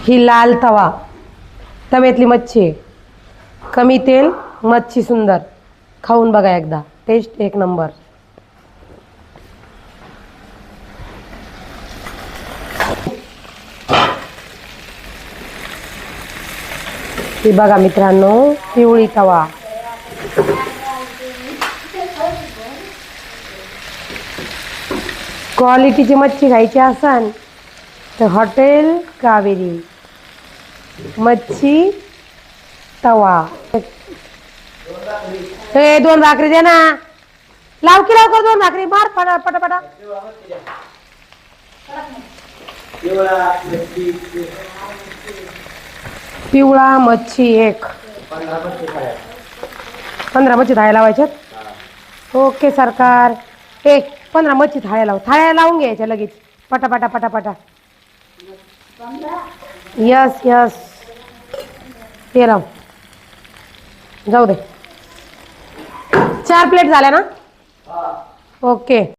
ही लाल तवा, तव्यातली मच्छी आहे. कमी तेल, मच्छी सुंदर. खाऊन बघा एकदा, टेस्ट एक नंबर. ही बघा मित्रांनो, पिवळी तवा. क्वालिटीची मच्छी खायची असन तर हॉटेल कावेरी मच्छी तवा. हे 2 भाकरी दे ना. लाव की लवकर 2 भाकरी मार पटापटा. पिवळा मच्छी एक. 15 मच्छी थाळ्या लावायच्यात. ओके सरकार. 15 मच्छी थाळ्या लावून घ्यायच्या लगेच पटापटा. यस ते लाव. जाऊ दे. 4 प्लेट झाल्या ना. ओके.